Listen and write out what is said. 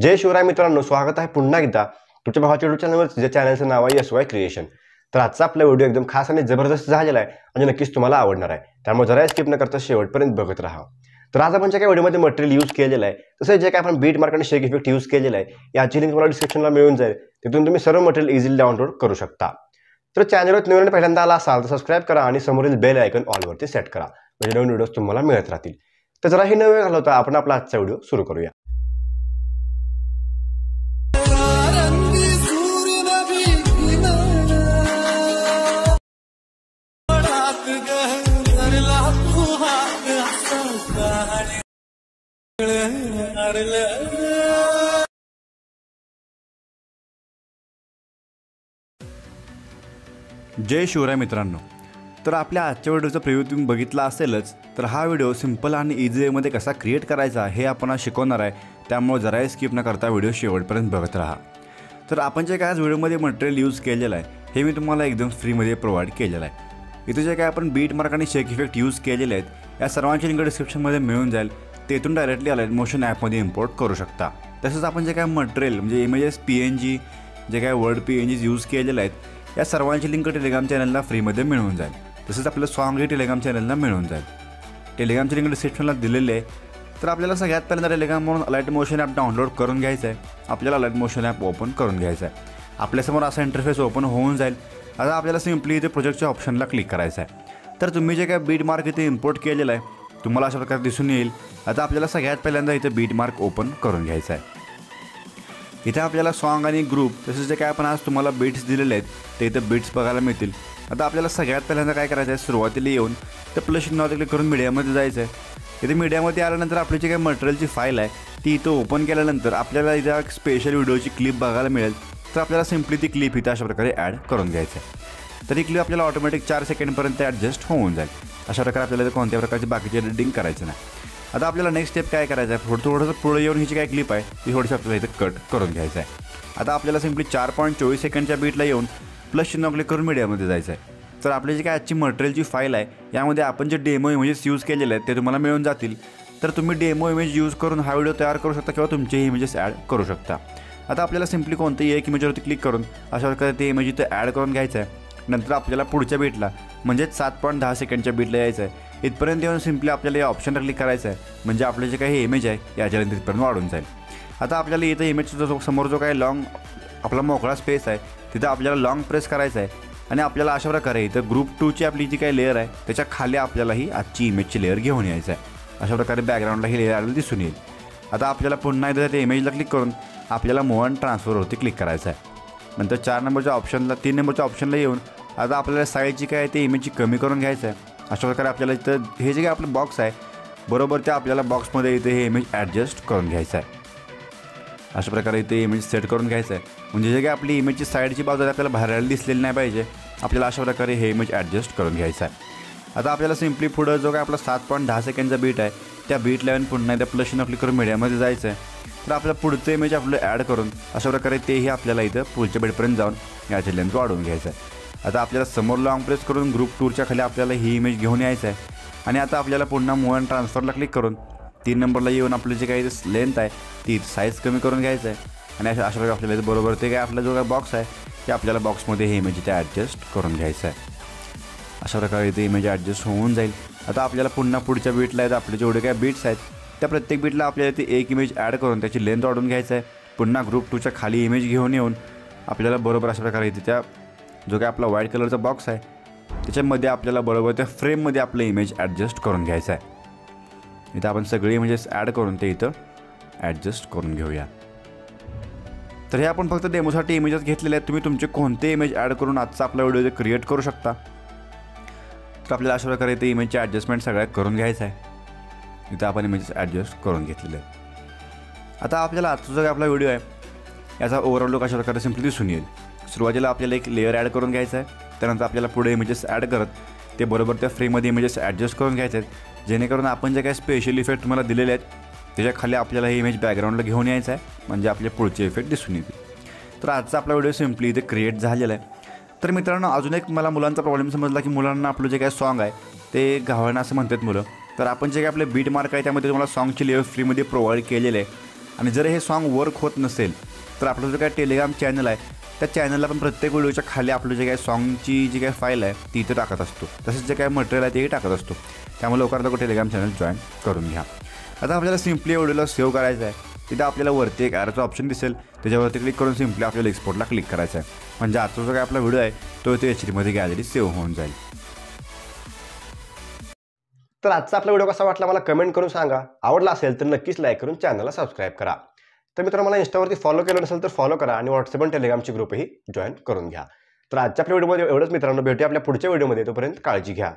जय शिवराय मित्रांनो, स्वागत आहे पुन्हा एकदा तुमच्या भावाच्या यूट्यूब चॅनलवर. ज्या चॅनलचं नाव आहे SY क्रिएशन. तर आजचा आपला व्हिडिओ एकदम खास आणि जबरदस्त झालेला आहे आणि नक्कीच तुम्हाला आवडणार आहे. त्यामुळे जरा स्किप न करता शेवटपर्यंत बघत राहा. तर आज आपण जे काही व्हिडिओमध्ये मटेरियल यूज केलेलं आहे, तसं जे काही आपण बीट मार्क आणि शेक इफेक्ट यूज केलेला आहे, याची लिंक तुम्हाला डिस्क्रिप्शनला मिळून जाईल. तिथून तुम्ही सर्व मटेरियल इझिली डाउनलोड करू शकता. तर चॅनलवर नवीन पहिल्यांदा आला असाल तर सबस्क्राईब करा आणि समोरील बेल आयकॉन ऑलवरती सेट करा, म्हणजे नवीन व्हिडिओज तुम्हाला मिळत राहतील. तर जरा ही नवीन घालवता आपण आपला आजचा व्हिडिओ सुरू करूया. जय शिवराय मित्रांनो. तर आपल्या आजच्या व्हिडिओचा प्रिव्ह्यू तुम्ही बघितला असेलच. तर हा व्हिडिओ सिंपल आणि इझी वेमध्ये कसा क्रिएट करायचा हे आपण आज शिकवणार आहे. त्यामुळे जराही स्किप न करता व्हिडिओ शेवटपर्यंत बघत राहा. तर आपण जे काय आज व्हिडिओमध्ये मटेरियल यूज केलेलं आहे हे मी तुम्हाला एकदम फ्रीमध्ये प्रोव्हाइड केलेलं आहे. इथे जे काय आपण बीट मार्क आणि शेक इफेक्ट यूज केलेले आहेत या सर्वांची लिंक डिस्क्रिप्शनमध्ये मिळून जाईल. तेथून डायरेक्टली अलाइट मोशन ॲपमध्ये इम्पोर्ट करू शकता. तसंच आपण जे काय मटेरियल म्हणजे इमेजेस PNG जे काय वर्ड PNGs यूज केलेले आहेत या सर्वांची लिंक टेलिग्राम चॅनलला फ्रीमध्ये मिळून जाईल. तसंच आपलं सॉन्ग ही टेलिग्राम चॅनलला मिळून जाईल. टेलिग्रामची लिंक डिस्क्रिप्शनला दिलेली आहे. तर आपल्याला सगळ्यात पहिल्यांदा टेलिग्रामवरून अलाइट मोशन ॲप डाउनलोड करून घ्यायचं आहे. आपल्याला अलाइट मोशन ॲप ओपन करून घ्यायचं आहे. आपल्यासमोर असा इंटरफेस ओपन होऊन जाईल. आता आपल्याला सिम्पली इथे प्रोजेक्टच्या ऑप्शनला क्लिक करायचं आहे. तर तुम्ही जे काय बीट मार्क इथे इम्पोर्ट केलेलं आहे तुम्हाला अशा प्रकारे दिसून येईल. आता आपल्याला सगळ्यात पहिल्यांदा इथे बीट मार्क ओपन करून घ्यायचा आहे. इथे आपल्याला सॉन्ग आणि ग्रुप तसेच जे काय आपण आज तुम्हाला बीट्स दिलेले आहेत ते इथे बीट्स बघायला मिळतील. आता आपल्याला सगळ्यात पहिल्यांदा काय करायचं आहे, सुरुवातीला येऊन तर प्लस चिन्हावर क्लिक करून मीडियामध्ये जायचं आहे. इथे मीडियामध्ये आल्यानंतर आपली जी काही मटेरियलची फाईल आहे ती इथं ओपन केल्यानंतर आपल्याला इथं एक स्पेशल व्हिडिओची क्लिप बघायला मिळेल. तर आपल्याला सिम्पली ती क्लिप इथं अशा प्रकारे ॲड करून घ्यायचं आहे. तर ही क्लिप आपल्याला ऑटोमॅटिक 4 सेकंडपर्यंत ॲडजस्ट होऊन जाईल. अशा प्रकारे आपल्याला कोणत्या प्रकारची बाकीची एडिटिंग करायचं नाही. आता आपल्याला नेक्स्ट स्टेप काय करायचं आहे, थोडंसं पुढे येऊन ही जी काय क्लिप आहे ती थोडीशी आपल्याला इथं कट करून घ्यायचं आहे. आता आपल्याला सिम्पली 4.24 सेकंडच्या बीटला येऊन प्लस चिन्ह क्लिक करून मीडियामध्ये जायचं आहे. तर आपली जी काय आजची मटेरियलची फाईल आहे यामध्ये आपण जे डेमो इमेजेस यूज केलेले आहेत ते तुम्हाला मिळून जातील. तर तुम्ही डेमो इमेज यूज करून हा व्हिडिओ तयार करू शकता किंवा तुमचे इमेजेस ॲड करू शकता. आता आपल्याला सिम्पली कोणत्याही एक इमेजवरती क्लिक करून अशा प्रकारे ते इमेज इथं ॲड करून घ्यायचं आहे. नंतर आपल्याला पुढच्या बीटला म्हणजेच 7.10 सेकंडच्या बीटला यायचं आहे. इथपर्यंत येऊन सिम्पली आपल्याला या ऑप्शनला क्लिक करायचं आहे. म्हणजे आपले जे काही इमेज आहे याच्या तिथपर्यंत वाढून जाईल. आता आपल्याला इथं इमेजचा जो समोर जो काही लॉंग आपला मोकळा स्पेस आहे तिथं आपल्याला लॉंग प्रेस करायचं आहे. आणि आपल्याला अशा प्रकारे इथं ग्रुप 2ची आपली जी काही लेअर आहे त्याच्या खाली आपल्याला ही आजची इमेजची लेअर घेऊन यायचं आहे. अशा प्रकारे बॅकग्राऊंडला ही लेअर आलेली दिसून येईल. आता आपल्याला पुन्हा एकदा त्या इमेजला क्लिक करून आपल्याला मूव्ह अँड ट्रान्सफरवरती क्लिक करायचं आहे. नंतर 3 नंबरच्या ऑप्शनला येऊन आता आपल्याला साईजची काय ते इमेजची कमी करून घ्यायचं आहे. अशा प्रकारे आपल्याला इथं हे जे काही आपलं बॉक्स आहे बरोबर त्या आपल्याला बॉक्समध्ये इथे हे इमेज ॲडजस्ट करून घ्यायचं आहे. अशा प्रकारे इथे इमेज सेट करून घ्यायचं आहे. म्हणजे जे काही आपली इमेजची साईडची बाजू आपल्याला बाहेर दिसलेली नाही पाहिजे. आपल्याला अशा प्रकारे हे इमेज ॲडजस्ट करून घ्यायचं आहे. आता आपल्याला सिम्पली पुढं जो काय आपला 7.10 सेकंडचा बीट आहे त्या बीट लावून पुन्हा एकदा प्लस चिन्ह क्लिक करून मीडियामध्ये जायचं आहे. तर आपलं पुढचं इमेज आपलं ॲड करून अशा प्रकारे तेही आपल्याला इथं पुढच्या बीटपर्यंत जाऊन याची लेंथ वाढवून घ्यायचं आहे. आता आपल्याला समोर लॉंग प्रेस करून ग्रुप 2च्या खाली आपल्याला ही इमेज घेऊन यायचं आहे. आणि आता आपल्याला पुन्हा मूव्ह अँड ट्रान्सफरला क्लिक करून 3 नंबरला येऊन आपली जे काही लेंथ आहे ती साईज कमी करून घ्यायचं आहे. आणि अशा प्रकारे आपल्याला बरोबर ते काय आपला जो काय बॉक्स आहे ते आपल्याला बॉक्समध्ये हे इमेज इथे ॲडजस्ट करून घ्यायचं आहे. अशा प्रकारे इथे इमेज ॲडजस्ट होऊन जाईल. आता आपल्याला पुन्हा पुढच्या बीटला आहेत आपले जेवढे काय बीट्स आहेत त्या प्रत्येक बीटला आपल्याला ते एक इमेज ॲड करून त्याची लेंथ वाढवून घ्यायचं आहे. पुन्हा ग्रुप 2च्या खाली इमेज घेऊन येऊन आपल्याला बरोबर अशा प्रकारे इथे त्या जो काय आपला व्हाईट कलरचा बॉक्स आहे त्याच्यामध्ये आपल्याला बरोबर त्या फ्रेममध्ये आपलं इमेज ॲडजस्ट करून घ्यायचं आहे. इथं आपण सगळे इमेजेस ॲड करून ते इथं ॲडजस्ट करून घेऊया. तर हे आपण फक्त डेमोसाठी इमेजेस घेतलेले आहेत. तुम्ही तुमचे कोणते इमेज ॲड करून आजचा आपला व्हिडिओ क्रिएट करू शकता. तर आपल्याला अशा प्रकारे ते इमेजचे ॲडजस्टमेंट सगळ्यात करून घ्यायचं आहे. इथं आपण इमेजेस ॲडजस्ट करून घेतलेले आहेत. आता आपल्याला आजचा जो काय आपला व्हिडिओ आहे याचा ओव्हरऑल लुक अशा प्रकारे सिम्पली दिसून येईल. सुरुवातीला आपल्याला एक लेअर ॲड करून घ्यायचं आहे. त्यानंतर आपल्याला पुढे इमेजेस ॲड करत ते बरोबर त्या फ्रेममध्ये इमेजेस ॲडजस्ट करून घ्यायचे आहेत. जेणेकरून आपण जे काही स्पेशल इफेक्ट तुम्हाला दिलेले आहेत त्याच्या खाली आपल्याला हे इमेज बॅकग्राऊंडला घेऊन यायचं आहे. म्हणजे आपले पुढचे इफेक्ट दिसून येतील. तर आजचा आपला व्हिडिओ सिम्पली इथे क्रिएट झालेला आहे. तर मित्रांनो अजून एक मला मुलांचा प्रॉब्लेम समजला की मुलांना आपलं जे काही सॉन्ग आहे ते गावणं असं म्हणतात मुलं. तर आपण जे काही आपले बीट मार्क आहे त्यामध्ये तुम्हाला सॉन्गची लेअर फ्रीमध्ये प्रोव्हाइड केलेले आहे. आणि जर हे सॉन्ग वर्क होत नसेल तर आपलं जो काय टेलिग्राम चॅनल आहे त्या चॅनलला पण प्रत्येक व्हिडिओच्या खाली आपलं जे काय सॉन्गची जी काय फाईल आहे ती इथं टाकत असतो, तसंच जे काय मटेरियल आहे तेही टाकत असतो. त्यामुळे लवकरात लवकर टेलिग्राम चॅनल जॉईन करून घ्या. आता आपल्याला सिम्पली व्हिडिओला सेव्ह करायचं आहे. तिथं आपल्याला वरती एक ॲरोचा ऑप्शन दिसेल, त्याच्यावरती क्लिक करून सिम्पली आपल्याला एक्सपोर्टला क्लिक करायचं आहे. म्हणजे आजचा जो काय आपला व्हिडिओ आहे तो HD गॅलरी सेव्ह होऊन जाईल. तर आजचा आपला व्हिडिओ कसा वाटला मला कमेंट करून सांगा. आवडला असेल तर नक्कीच लाईक करून चॅनलला सबस्क्राईब करा. तर मित्रांनो, मला इंस्टावरती फॉलो केलं नसेल तर फॉलो करा आणि व्हॉट्सअप आणि टेलिग्रामची ग्रुपही जॉईन करून घ्या. तर आजच्या आपल्या व्हिडिओमध्ये एवढंच मित्रांनो. भेटूया आपल्या पुढच्या व्हिडिओमध्ये. तोपर्यंत काळजी घ्या.